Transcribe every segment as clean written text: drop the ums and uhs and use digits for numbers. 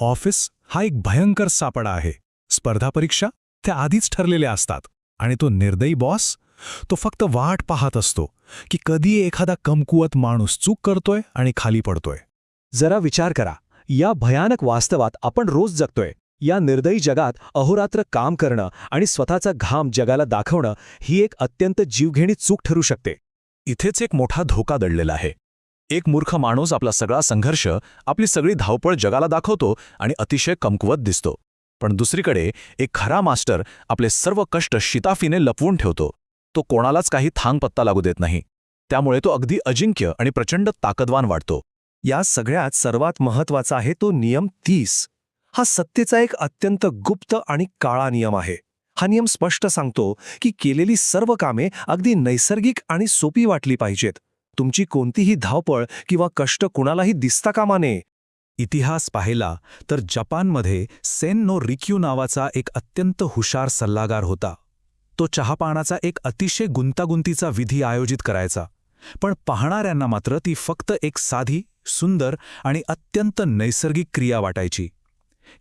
Office हा एक भयंकर सापळा आहे. स्पर्धा परीक्षा त्या आधीच ठरलेल्या असतात. आणि तो निर्दयी बॉस, तो फक्त वाट पाहत असतो की कधी एखादा कमकुवत माणूस चूक करतोय आणि खाली पडतोय. जरा विचार करा, या भयानक वास्तवात आपण रोज जगतोय. या निर्दयी जगात अहोरात्र काम करणं आणि स्वतःचा घाम जगाला दाखवणं ही एक अत्यंत जीवघेणी चूक ठरू शकते. इथेच एक मोठा धोका दडलेला आहे. एक मूर्ख माणूस आपला सगळा संघर्ष, आपली सगळी धावपळ जगाला दाखवतो आणि अतिशय कमकुवत दिसतो. पण दुसरीकडे एक खरा मास्टर आपले सर्व कष्ट शिताफीने लपवून ठेवतो. तो कोणालाच काही थांगपत्ता लागू देत नाही. त्यामुळे तो अगदी अजिंक्य आणि प्रचंड ताकदवान वाटतो. या सगळ्यात सर्वात महत्त्वाचा आहे तो नियम 30. हा सत्तेचा एक अत्यंत गुप्त आणि काळा नियम आहे. हा नियम स्पष्ट सांगतो की केलेली सर्व कामे अगदी नैसर्गिक आणि सोपी वाटली पाहिजेत. तुमची कोणतीही धावपळ किंवा कष्ट कुणालाही दिसता कामा नये. इतिहास पाहिला तर जपानमध्ये सेन नो रिक्यू नावाचा एक अत्यंत हुशार सल्लागार होता. तो चहापानाचा एक अतिशय गुंतागुंतीचा विधी आयोजित करायचा. पण पाहणाऱ्यांना मात्र ती फक्त एक साधी, सुंदर आणि अत्यंत नैसर्गिक क्रिया वाटायची.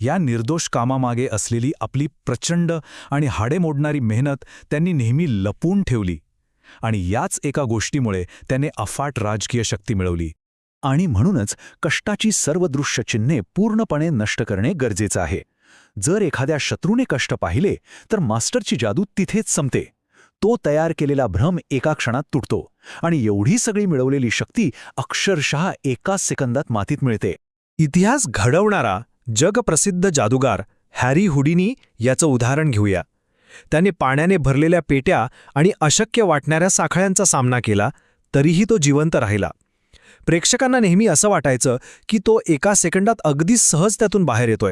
या निर्दोष कामामागे असलेली आपली प्रचंड आणि हाडे मोडणारी मेहनत त्यांनी नेहमी लपवून ठेवली. आणि याच एका गोष्टीमुळे त्याने अफाट राजकीय शक्ती मिळवली. आणि म्हणूनच कष्टाची सर्व दृश्य चिन्हे पूर्णपणे नष्ट करणे गरजेचं आहे. जर एखाद्या शत्रूने कष्ट पाहिले तर मास्टरची जादू तिथेच संपते. तो तयार केलेला भ्रम एका क्षणात तुटतो आणि एवढी सगळी मिळवलेली शक्ती अक्षरशः एकाच सेकंदात मातीत मिळते. इतिहास घडवणारा जगप्रसिद्ध जादूगार हॅरी हुडिनी याचं उदाहरण घेऊया. त्याने पाण्याने भरलेल्या पेट्या आणि अशक्य वाटणाऱ्या साखळ्यांचा सामना केला, तरीही तो जिवंत राहिला. प्रेक्षकांना नेहमी असं वाटायचं की तो एका सेकंदात अगदी सहज त्यातून बाहेर येतोय.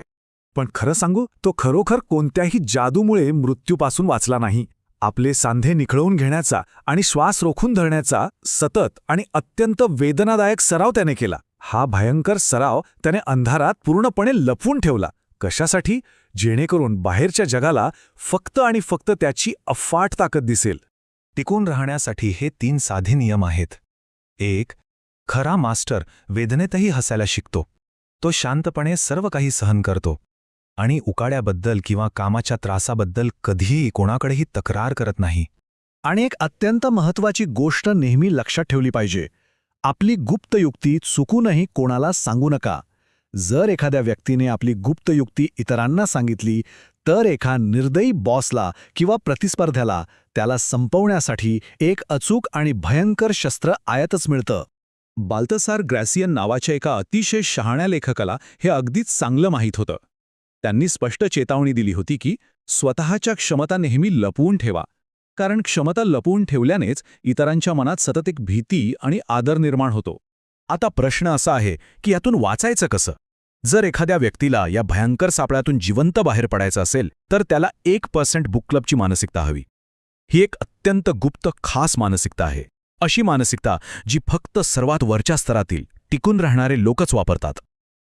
पण खरं सांगू, तो खरोखर कोणत्याही जादूमुळे मृत्यूपासून वाचला नाही. आपले सांधे निखळवून घेण्याचा आणि श्वास रोखून धरण्याचा सतत आणि अत्यंत वेदनादायक सराव त्याने केला. हा भयंकर सराव त्याने अंधारात पूर्णपणे लपवून ठेवला. कशासाठी? जेणेकरून बाहेरच्या जगाला फक्त आणि फक्त त्याची अफाट ताकद दिसेल. टिकून राहण्यासाठी हे 3 साधे नियम आहेत. 1. खरा मास्टर वेदनेतही हसायला शिकतो. तो शांतपणे सर्व काही सहन करतो आणि उकाड्याबद्दल किंवा कामाच्या त्रासाबद्दल कधीही कोणाकडेही तक्रार करत नाही. आणि एक अत्यंत महत्त्वाची गोष्ट नेहमी लक्षात ठेवली पाहिजे. आपली गुप्त युक्ती चुकूनही कोणाला सांगू नका. जर एखाद्या व्यक्तीने आपली गुप्त युक्ती इतरांना सांगितली तर एका निर्दयी बॉसला किंवा प्रतिस्पर्ध्याला त्याला संपवण्यासाठी एक अचूक आणि भयंकर शस्त्र आयातच मिळतं. बाल्तसार ग्रॅसियन नावाच्या एका अतिशय शहाण्या लेखकाला हे अगदीच चांगलं माहीत होतं. त्यांनी स्पष्ट चेतावणी दिली होती की स्वतःच्या क्षमता नेहमी लपवून ठेवा, कारण क्षमता लपवून ठेवल्यानेच इतरांच्या मनात सतत एक भीती आणि आदर निर्माण होतो. आता प्रश्न असा आहे की यातून वाचायचं कसं? जर एखाद्या व्यक्तीला या भयंकर सापळ्यातून जिवंत बाहेर पडायचं असेल तर त्याला 1% बुक क्लबची मानसिकता हवी. ही एक अत्यंत गुप्त खास मानसिकता आहे. अशी मानसिकता जी फक्त सर्वात वरच्या स्तरातील टिकून राहणारे लोकच वापरतात.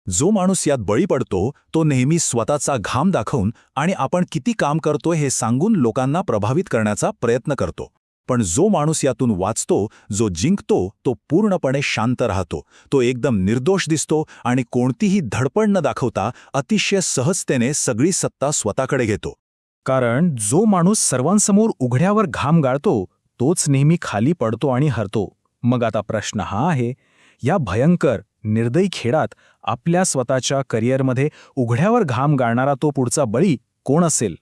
जो माणूस यात बळी पडतो तो नेहमी स्वतःचा घाम दाखवून आणि आपण किती काम करतोय हे सांगून लोकांना प्रभावित करण्याचा प्रयत्न करतो. पण जो माणूस यातून वाचतो, जो जिंकतो, तो पूर्णपणे शांत राहतो. तो एकदम निर्दोष दिसतो आणि कोणतीही धडपड न दाखवता अतिशय सहजतेने सगळी सत्ता स्वतःकडे घेतो. कारण जो माणूस सर्वांसमोर उघड्यावर घाम गाळतो तोच नेहमी खाली पडतो आणि हरतो. मग आता प्रश्न हा आहे, या भयंकर निर्दयी खेळात आपल्या स्वतःच्या करिअरमध्ये उघड्यावर घाम गाळणारा तो पुढचा बळी कोण असेल?